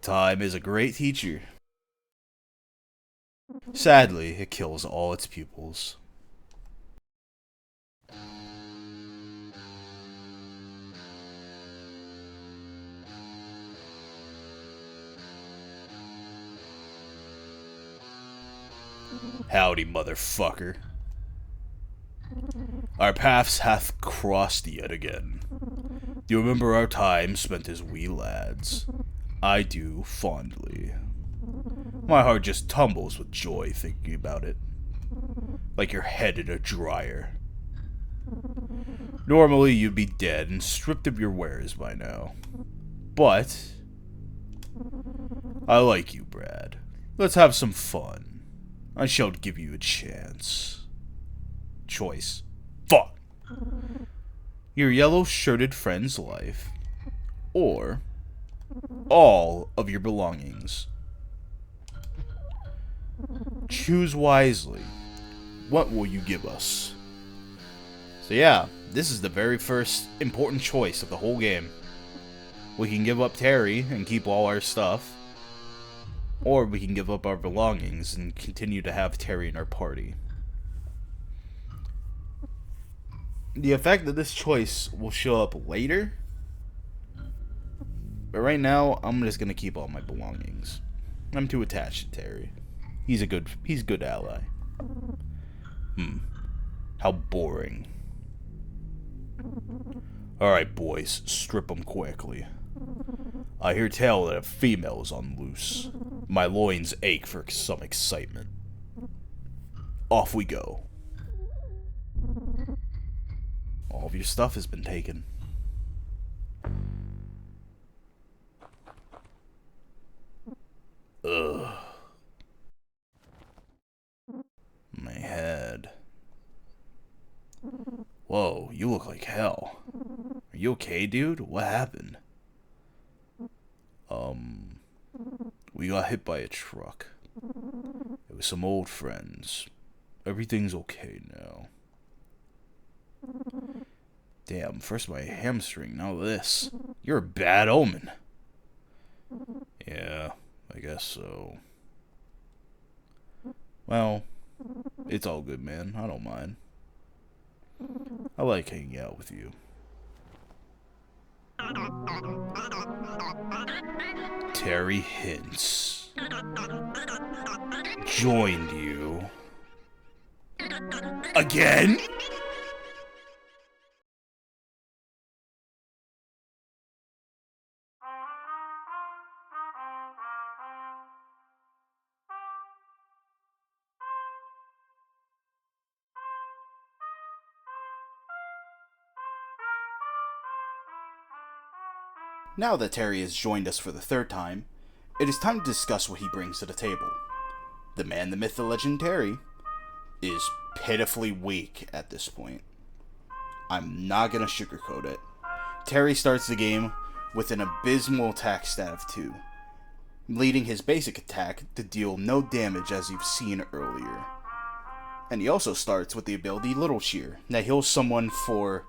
Time is a great teacher. Sadly, it kills all its pupils. Howdy, motherfucker. Our paths hath crossed yet again. Do you remember our time spent as wee lads? I do fondly. My heart just tumbles with joy thinking about it. Like your head in a dryer. Normally you'd be dead and stripped of your wares by now. But I like you, Brad. Let's have some fun. I shall give you a chance. Choice. Fuck. Your yellow-shirted friend's life. Or all of your belongings. Choose wisely. What will you give us? So yeah, this is the very first important choice of the whole game. We can give up Terry and keep all our stuff. Or we can give up our belongings and continue to have Terry in our party. The effect of this choice will show up later. But right now, I'm just gonna keep all my belongings. I'm too attached to Terry. He's a good ally. How boring. Alright, boys, strip them quickly. I hear tell that a female is on loose. My loins ache for some excitement. Off we go. All of your stuff has been taken. Ugh. My head. Whoa, you look like hell. Are you okay, dude? What happened? We got hit by a truck. It was some old friends. Everything's okay now. Damn, first my hamstring, now this. You're a bad omen. Yeah, I guess so. Well, it's all good, man. I don't mind. I like hanging out with you. Terry Hints joined you again? Now that Terry has joined us for the third time, it is time to discuss what he brings to the table. The man, the myth, the legend, Terry, is pitifully weak at this point. I'm not gonna sugarcoat it. Terry starts the game with an abysmal attack stat of 2, leading his basic attack to deal no damage as you've seen earlier. And he also starts with the ability Little Cheer, that heals someone for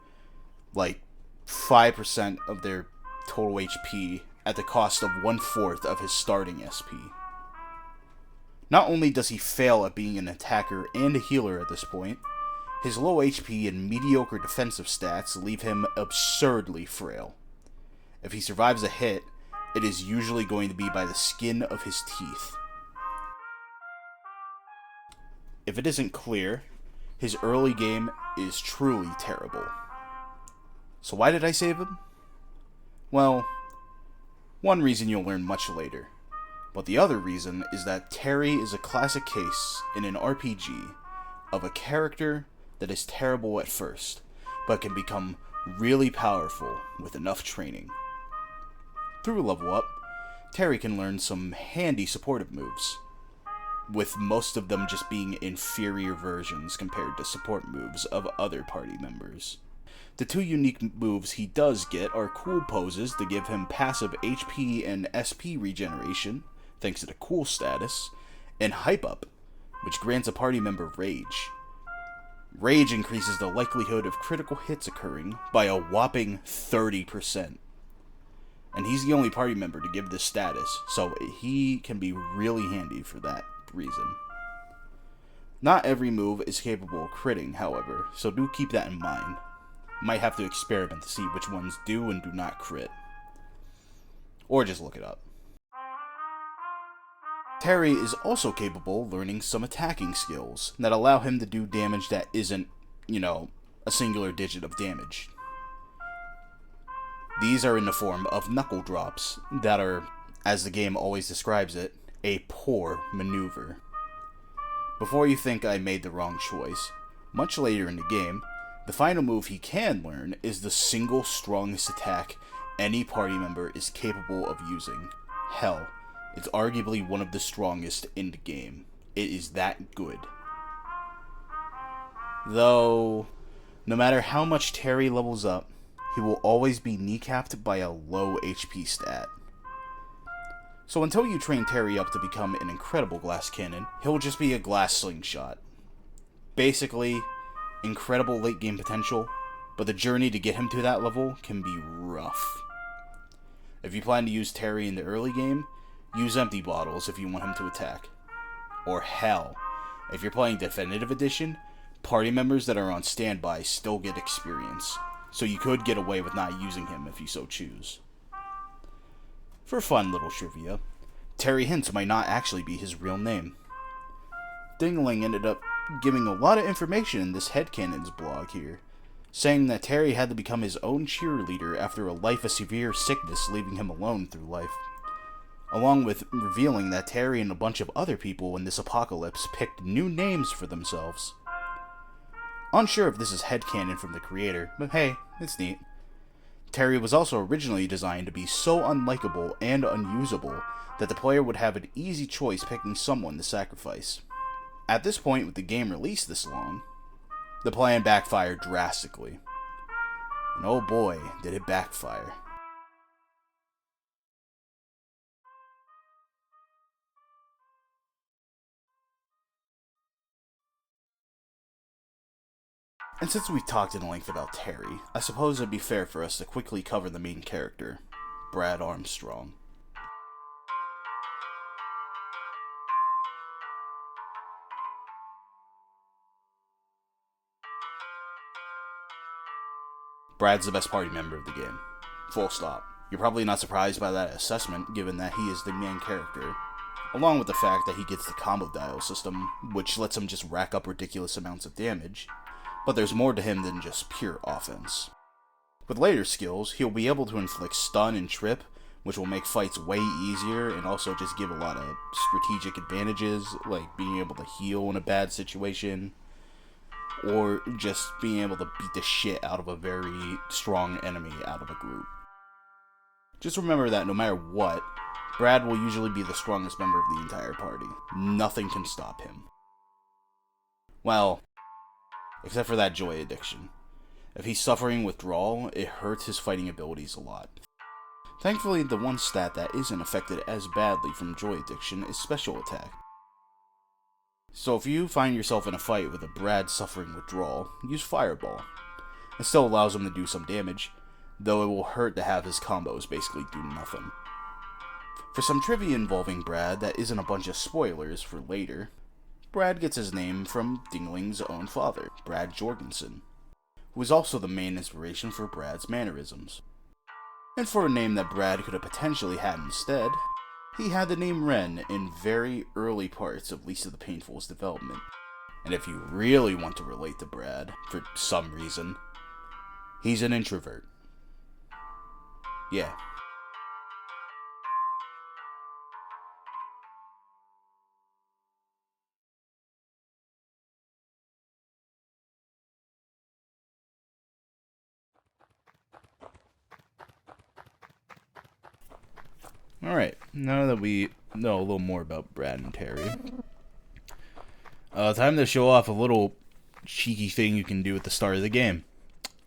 like 5% of their total HP at the cost of 1/4 of his starting SP. Not only does he fail at being an attacker and a healer at this point, his low HP and mediocre defensive stats leave him absurdly frail. If he survives a hit, it is usually going to be by the skin of his teeth. If it isn't clear, his early game is truly terrible. So why did I save him? Well, one reason you'll learn much later, but the other reason is that Terry is a classic case in an RPG of a character that is terrible at first, but can become really powerful with enough training. Through Level Up, Terry can learn some handy supportive moves, with most of them just being inferior versions compared to support moves of other party members. The two unique moves he does get are cool poses to give him passive HP and SP regeneration, thanks to the cool status, and Hype Up, which grants a party member Rage. Rage increases the likelihood of critical hits occurring by a whopping 30%. and he's the only party member to give this status, so he can be really handy for that reason. Not every move is capable of critting, however, so do keep that in mind. Might have to experiment to see which ones do and do not crit. Or just look it up. Terry is also capable of learning some attacking skills that allow him to do damage that isn't, a singular digit of damage. These are in the form of knuckle drops that are, as the game always describes it, a poor maneuver. Before you think I made the wrong choice, much later in the game, the final move he can learn is the single strongest attack any party member is capable of using. Hell, it's arguably one of the strongest in the game. It is that good. Though, no matter how much Terry levels up, he will always be kneecapped by a low HP stat. So until you train Terry up to become an incredible glass cannon, he'll just be a glass slingshot. Basically, incredible late game potential, but the journey to get him to that level can be rough. If you plan to use Terry in the early game, use empty bottles if you want him to attack. Or hell, if you're playing Definitive Edition, party members that are on standby still get experience, so you could get away with not using him if you so choose. For fun little trivia, Terry Hintz might not actually be his real name. Dingling ended up giving a lot of information in this Headcanons blog here, saying that Terry had to become his own cheerleader after a life of severe sickness leaving him alone through life, along with revealing that Terry and a bunch of other people in this apocalypse picked new names for themselves. Unsure if this is headcanon from the creator, but hey, it's neat. Terry was also originally designed to be so unlikable and unusable that the player would have an easy choice picking someone to sacrifice. At this point, with the game released this long, the plan backfired drastically. And oh boy, did it backfire. And since we've talked in length about Terry, I suppose it'd be fair for us to quickly cover the main character, Brad Armstrong. Brad's the best party member of the game. Full stop. You're probably not surprised by that assessment, given that he is the main character, along with the fact that he gets the combo dial system, which lets him just rack up ridiculous amounts of damage. But there's more to him than just pure offense. With later skills, he'll be able to inflict stun and trip, which will make fights way easier and also just give a lot of strategic advantages, like being able to heal in a bad situation, or just being able to beat the shit out of a very strong enemy out of a group. Just remember that no matter what, Brad will usually be the strongest member of the entire party. Nothing can stop him. Well, except for that joy addiction. If he's suffering withdrawal, it hurts his fighting abilities a lot. Thankfully, the one stat that isn't affected as badly from joy addiction is special attack. So if you find yourself in a fight with a Brad suffering withdrawal, use Fireball. It still allows him to do some damage, though it will hurt to have his combos basically do nothing. For some trivia involving Brad that isn't a bunch of spoilers for later, Brad gets his name from Dingling's own father, Brad Jorgensen, who was also the main inspiration for Brad's mannerisms. And for a name that Brad could have potentially had instead, he had the name Ren in very early parts of Least of the Painful's development. And if you really want to relate to Brad, for some reason, he's an introvert. Yeah. Alright, now that we know a little more about Brad and Terry, time to show off a little cheeky thing you can do at the start of the game.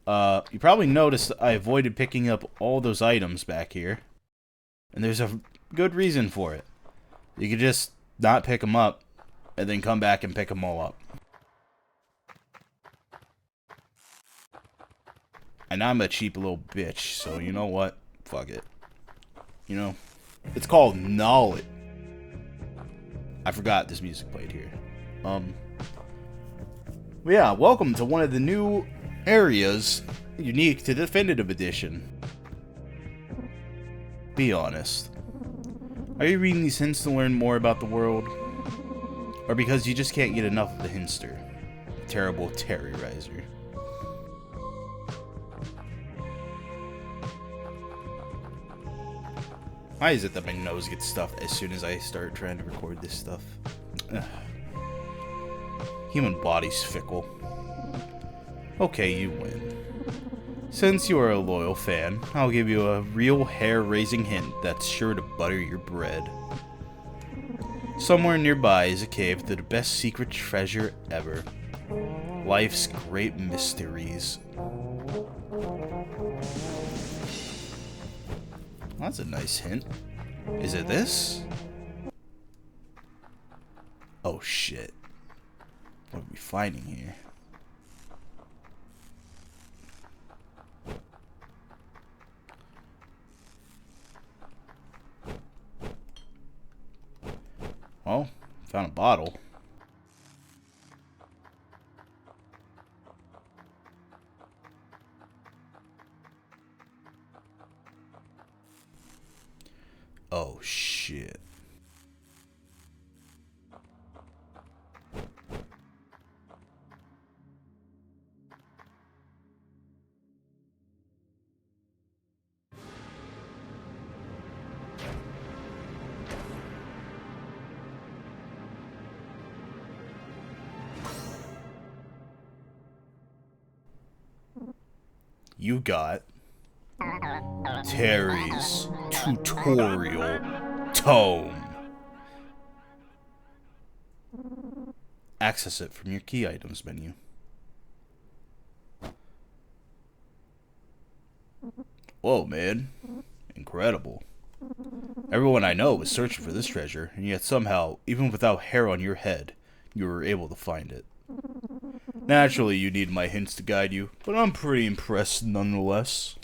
You probably noticed I avoided picking up all those items back here, and there's a good reason for it. You could just not pick them up, and then come back and pick them all up. And I'm a cheap little bitch, so you know what? Fuck it. You know, it's called knowledge. I forgot this music played here. Yeah, welcome to one of the new areas unique to Definitive Edition. Be honest. Are you reading these hints to learn more about the world? Or because you just can't get enough of the hinster? Terrible terrorizer. Why is it that my nose gets stuffed as soon as I start trying to record this stuff? Ugh. Human body's fickle. Okay, you win. Since you are a loyal fan, I'll give you a real hair-raising hint that's sure to butter your bread. Somewhere nearby is a cave to the best secret treasure ever. Life's great mysteries. That's a nice hint. Is it this? Oh shit. What are we finding here? Well, found a bottle. Oh shit. You got Terry's tutorial tome. Access it from your key items menu. Whoa, man. Incredible. Everyone I know was searching for this treasure, and yet somehow, even without hair on your head, you were able to find it. Naturally, you need my hints to guide you, but I'm pretty impressed nonetheless.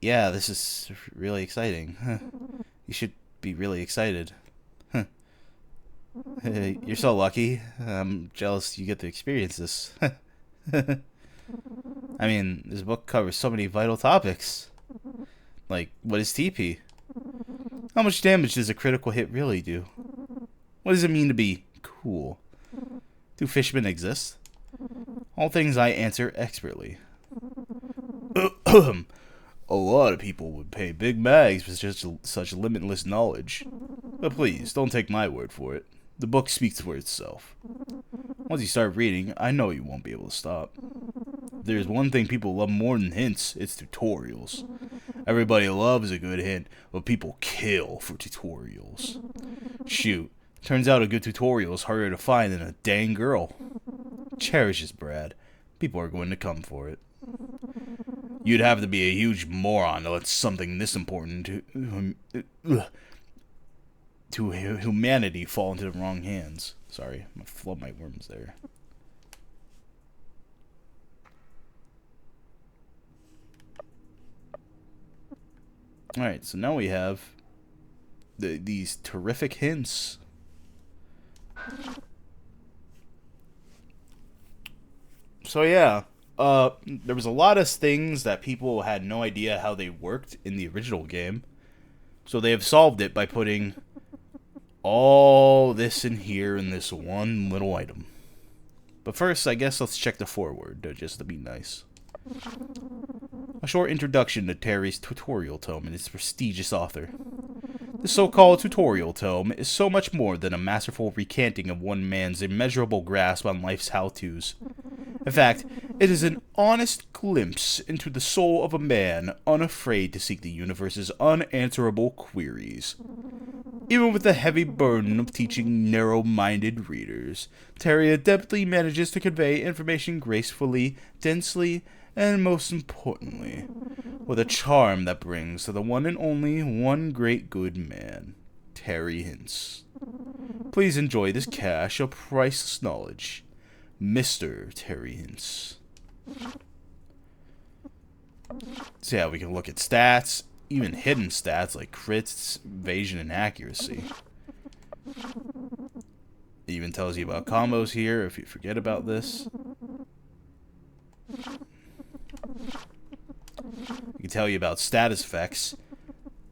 Yeah, this is really exciting. Huh. You should be really excited. Huh. Hey, you're so lucky. I'm jealous you get to experience this. I mean, this book covers so many vital topics. Like, what is TP? How much damage does a critical hit really do? What does it mean to be cool? Do fishmen exist? All things I answer expertly. A lot of people would pay big mags for such limitless knowledge. But please, don't take my word for it. The book speaks for itself. Once you start reading, I know you won't be able to stop. If there's one thing people love more than hints, it's tutorials. Everybody loves a good hint, but people kill for tutorials. Shoot, turns out a good tutorial is harder to find than a dang girl. Cherish this, Brad. People are going to come for it. You'd have to be a huge moron to let something this important to humanity fall into the wrong hands. Sorry, I'm gonna flub my worms there. Alright, so now we have these terrific hints. So yeah, there was a lot of things that people had no idea how they worked in the original game. So they have solved it by putting all this in here in this one little item. But first, I guess let's check the foreword, just to be nice. A short introduction to Terry's tutorial tome and its prestigious author. The so-called tutorial tome is so much more than a masterful recanting of one man's immeasurable grasp on life's how-tos. In fact, it is an honest glimpse into the soul of a man unafraid to seek the universe's unanswerable queries. Even with the heavy burden of teaching narrow-minded readers, Terry adeptly manages to convey information gracefully, densely, and most importantly, with a charm that brings to the one and only one great good man, Terry Hints. Please enjoy this cache of priceless knowledge, Mr. Terry Hints. So yeah, we can look at stats, even hidden stats like crits, evasion, and accuracy. It even tells you about combos here if you forget about this. It can tell you about status effects.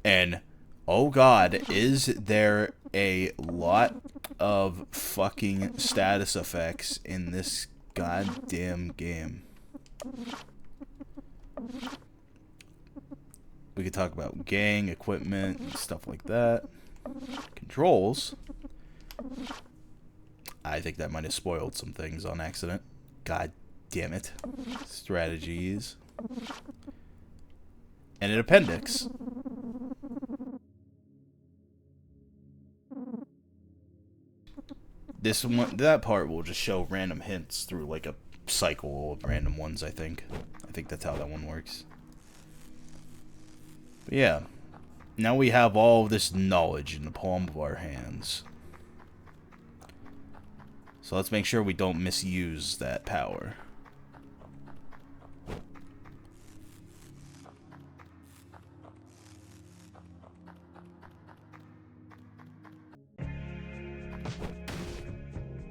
And, oh god, is there a lot of fucking status effects in this goddamn game. We could talk about gang, equipment, and stuff like that. Controls. I think that might have spoiled some things on accident. God damn it. Strategies. And an appendix. This one, that part will just show random hints through like a cycle of random ones, I think. I think that's how that one works. But yeah. Now we have all of this knowledge in the palm of our hands. So let's make sure we don't misuse that power.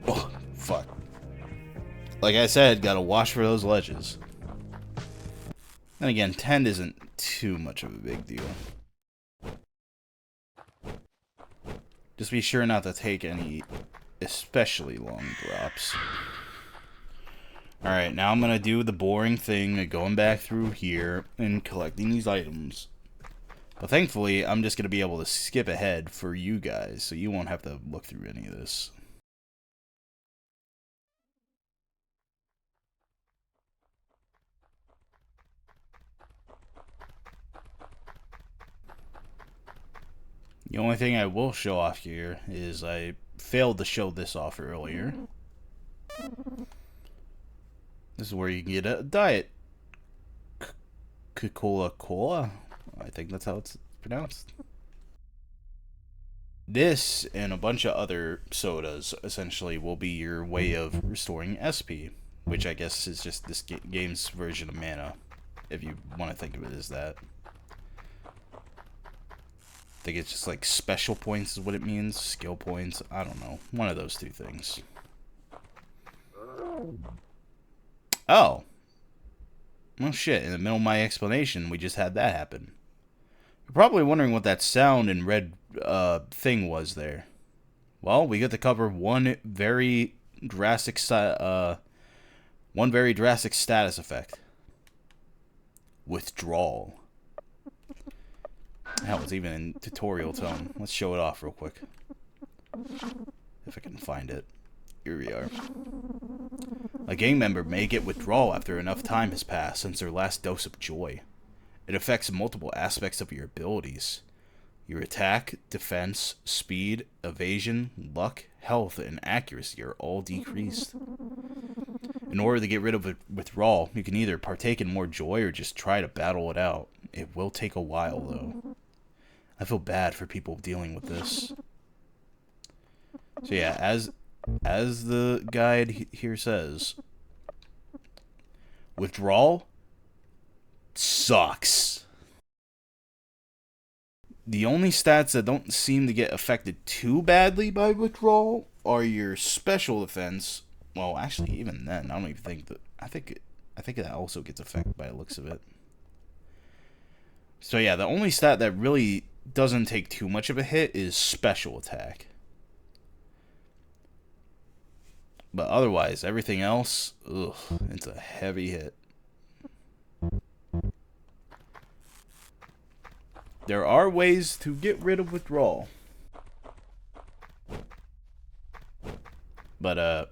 Oh, fuck. Like I said, gotta watch for those ledges. And again, 10 isn't too much of a big deal. Just be sure not to take any especially long drops. Alright, now I'm gonna do the boring thing of going back through here and collecting these items. But thankfully, I'm just gonna be able to skip ahead for you guys, so you won't have to look through any of this. The only thing I will show off here is I failed to show this off earlier. This is where you can get a diet Coca-Cola. I think that's how it's pronounced. This and a bunch of other sodas essentially will be your way of restoring SP, which I guess is just this game's version of mana, if you want to think of it as that. I think it's just like special points is what it means, skill points, I don't know, one of those two things. Oh. Well, shit, in the middle of my explanation, we just had that happen. You're probably wondering what that sound and red thing was there. Well, we get to cover one very drastic status effect. Withdrawal. Hell, it's even in tutorial tone. Let's show it off real quick. If I can find it. Here we are. A gang member may get withdrawal after enough time has passed since their last dose of joy. It affects multiple aspects of your abilities. Your attack, defense, speed, evasion, luck, health, and accuracy are all decreased. In order to get rid of withdrawal, you can either partake in more joy or just try to battle it out. It will take a while, though. I feel bad for people dealing with this. So yeah, as the guide here says, withdrawal sucks. The only stats that don't seem to get affected too badly by withdrawal are your special defense. Well, actually, even then, I don't even think that. I think that also gets affected by the looks of it. So yeah, the only stat that really doesn't take too much of a hit is special attack. But otherwise, everything else, ugh, it's a heavy hit. There are ways to get rid of withdrawal. But,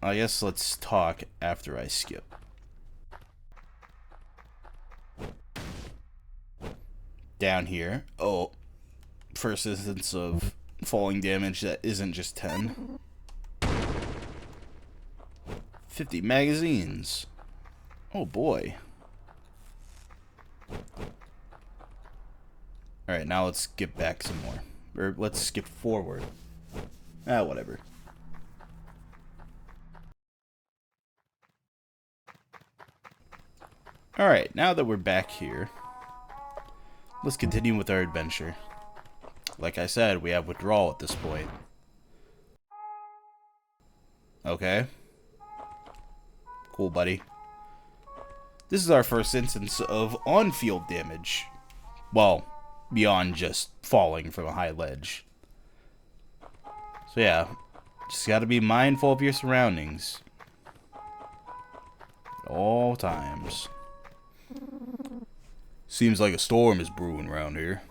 I guess let's talk after I skip. Down here. Oh, first instance of falling damage that isn't just 10. 50 magazines. Oh boy. Alright, now let's skip back some more. Or let's skip forward. Whatever. Alright, now that we're back here, let's continue with our adventure. Like I said, we have withdrawal at this point. Okay. Cool, buddy. This is our first instance of on-field damage. Well, beyond just falling from a high ledge. So yeah, just gotta be mindful of your surroundings. At all times. Seems like a storm is brewing around here.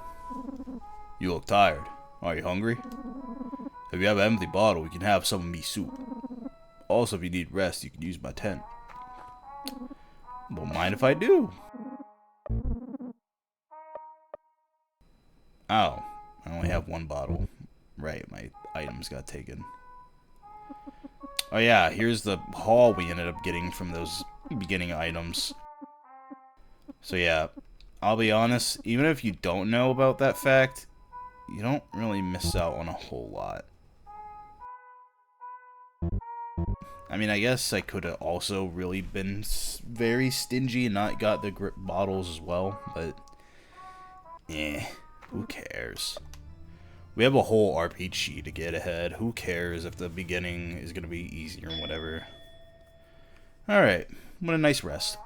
You look tired. Are you hungry? If you have an empty bottle, you can have some of me soup. Also, if you need rest, you can use my tent. Don't mind if I do. Oh, I only have one bottle. Right, my items got taken. Oh yeah, here's the haul we ended up getting from those beginning items. So yeah, I'll be honest, even if you don't know about that fact, you don't really miss out on a whole lot. I mean, I guess I could have also really been very stingy and not got the grip bottles as well, but who cares? We have a whole RPG to get ahead. Who cares if the beginning is going to be easy or whatever? Alright, what a nice rest.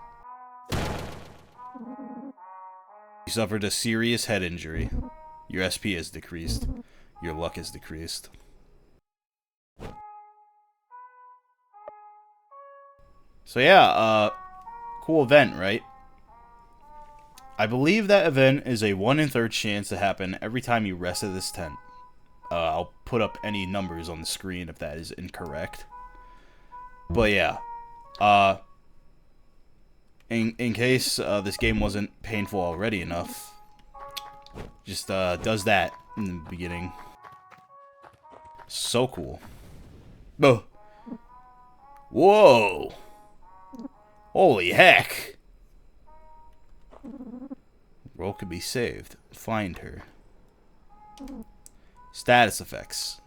You suffered a serious head injury. Your SP has decreased. Your luck has decreased. So yeah, cool event, right? I believe that event is a 1 in 3 chance to happen every time you rest at this tent. I'll put up any numbers on the screen if that is incorrect. But yeah, in case this game wasn't painful already enough, just does that in the beginning. So cool. Oh. Whoa! Holy heck! World could be saved. Find her. Status effects.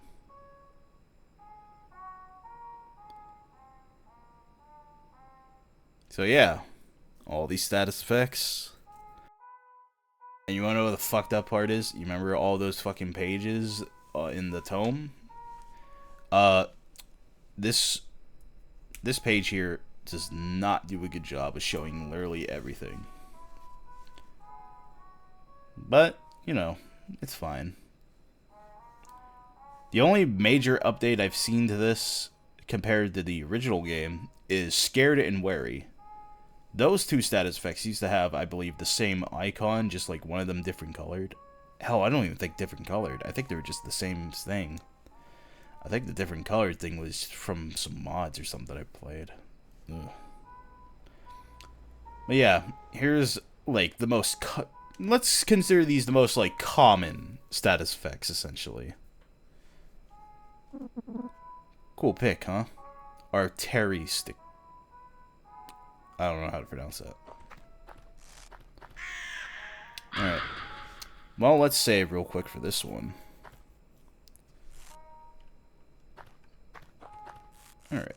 So yeah, all these status effects. And you wanna know what the fucked up part is? You remember all those fucking pages in the tome? This page here does not do a good job of showing literally everything. But, you know, it's fine. The only major update I've seen to this, compared to the original game, is Scared and Wary. Those two status effects used to have, I believe, the same icon, just like one of them different colored. Hell, I don't even think different colored. I think they were just the same thing. I think the different colored thing was from some mods or something I played. Ugh. But yeah, here's like the most... let's consider these the most like common status effects, essentially. Cool pick, huh? Artery stick. I don't know how to pronounce that. Alright. Well, let's save real quick for this one. Alright.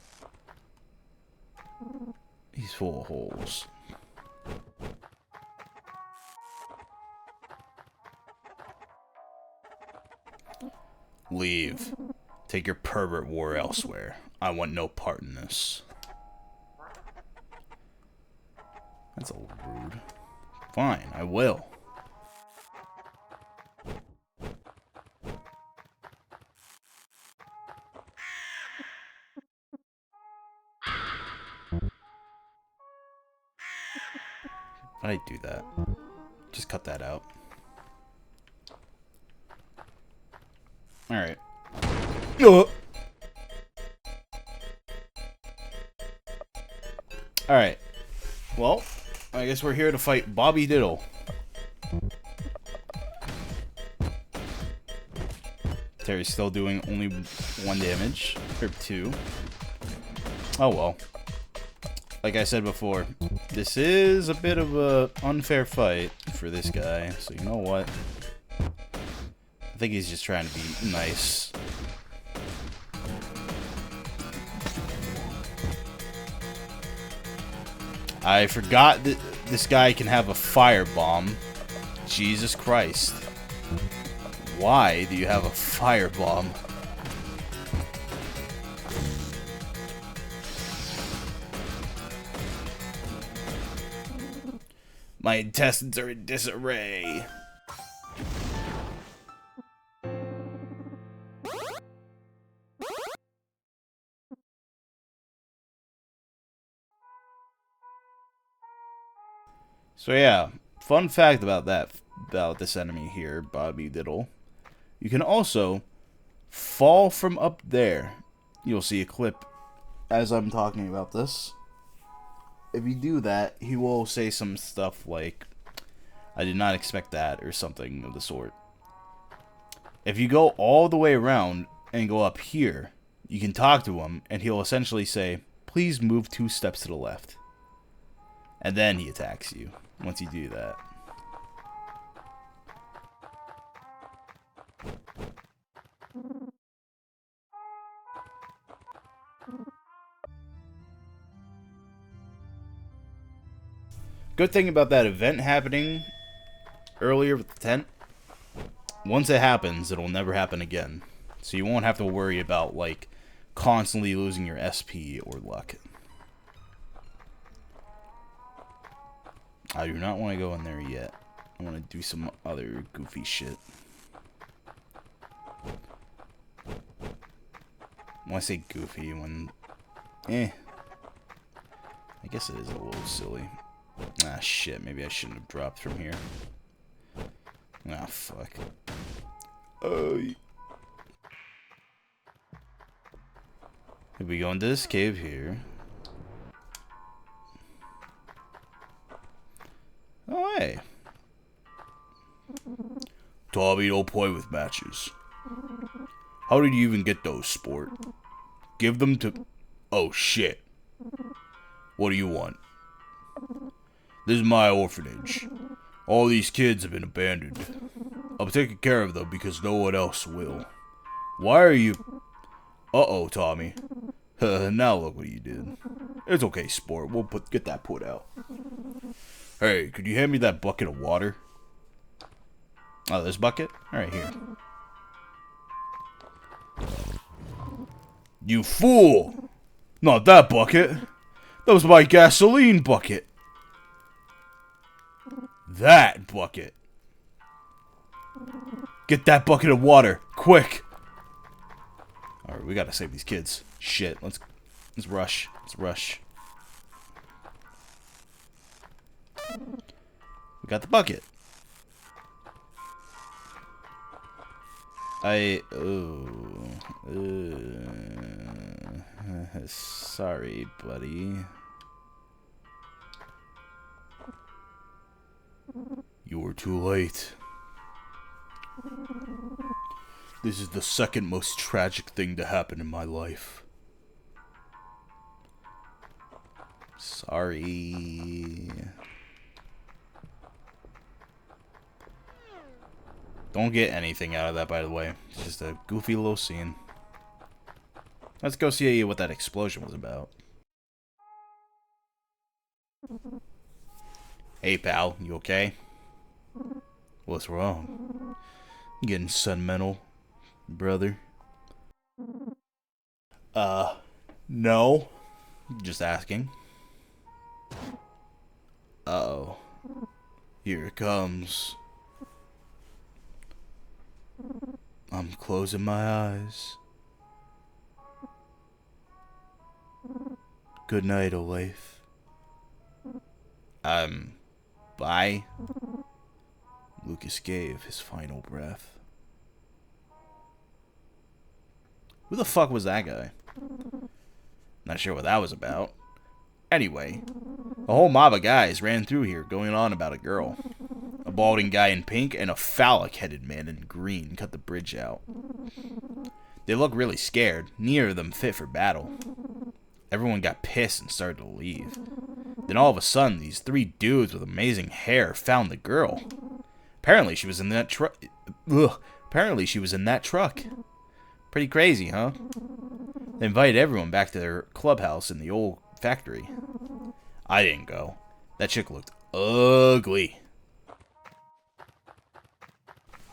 He's full of holes. Leave. Take your pervert war elsewhere. I want no part in this. That's a little rude. Fine, I will. Why'd I do that? Just cut that out. Alright. Alright. Well, I guess we're here to fight Bobby Diddle. Terry's still doing only 1 damage. Or 2. Oh well. Like I said before, this is a bit of a unfair fight for this guy. So you know what? I think he's just trying to be nice. I forgot that this guy can have a firebomb. Jesus Christ. Why do you have a firebomb? My intestines are in disarray. So yeah, fun fact about this enemy here, Bobby Diddle. You can also fall from up there. You'll see a clip as I'm talking about this. If you do that, he will say some stuff like, I did not expect that, or something of the sort. If you go all the way around and go up here, you can talk to him, and he'll essentially say, please move 2 steps to the left. And then he attacks you, once you do that. Good thing about that event happening earlier with the tent, once it happens, it'll never happen again. So you won't have to worry about, like, constantly losing your SP or luck. I do not want to go in there yet. I want to do some other goofy shit. When I say goofy, when... I guess it is a little silly. Ah, shit. Maybe I shouldn't have dropped from here. Ah, fuck. If we go into this cave here... Oh, hey. Tommy, don't play with matches. How did you even get those, sport? Give them to... Oh, shit. What do you want? This is my orphanage. All these kids have been abandoned. I'm taking care of them because no one else will. Why are you... Uh-oh, Tommy. Now look what you did. It's okay, sport. We'll get that put out. Hey, could you hand me that bucket of water? Oh, this bucket? Alright, here. You fool! Not that bucket. That was my gasoline bucket. That bucket. Get that bucket of water, quick. Alright, we gotta save these kids. Shit, let's rush. Let's rush. We got the bucket. Sorry, buddy. You were too late. This is the second most tragic thing to happen in my life. Sorry. Don't get anything out of that, by the way. It's just a goofy little scene. Let's go see what that explosion was about. Hey, pal. You okay? What's wrong? You getting sentimental, brother? No. Just asking. Uh-oh. Here it comes. I'm closing my eyes. Good night, Olaf. Bye. Lucas gave his final breath. Who the fuck was that guy? Not sure what that was about. Anyway, a whole mob of guys ran through here going on about a girl. A balding guy in pink and a phallic-headed man in green cut the bridge out. They looked really scared, neither of them fit for battle. Everyone got pissed and started to leave. Then all of a sudden, these 3 dudes with amazing hair found the girl. Apparently she was in that truck. Apparently she was in that truck. Pretty crazy, huh? They invited everyone back to their clubhouse in the old factory. I didn't go. That chick looked ugly.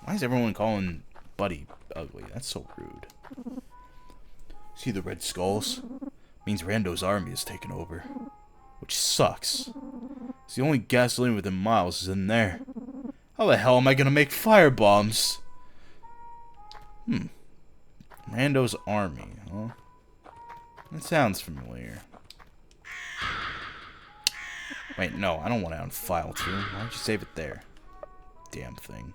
Why is everyone calling Buddy ugly? That's so rude. See the red skulls? Means Rando's army is taken over. Which sucks. It's the only gasoline within miles is in there. How the hell am I gonna make fire bombs? Rando's army, huh? That sounds familiar. Wait, no, I don't want it on file 2. Why don't you save it there? Damn thing.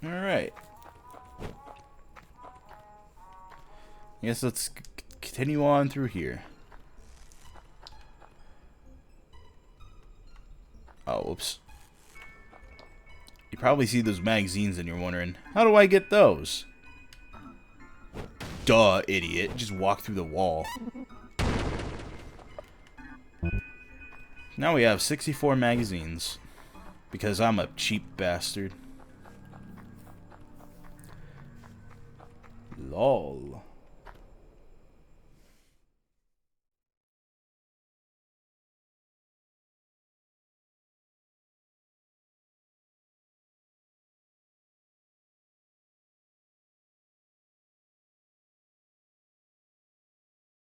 Alright. I guess let's continue on through here. Oh, oops. You probably see those magazines and you're wondering, how do I get those? Duh, idiot. Just walk through the wall. Now we have 64 magazines. Because I'm a cheap bastard. Lol.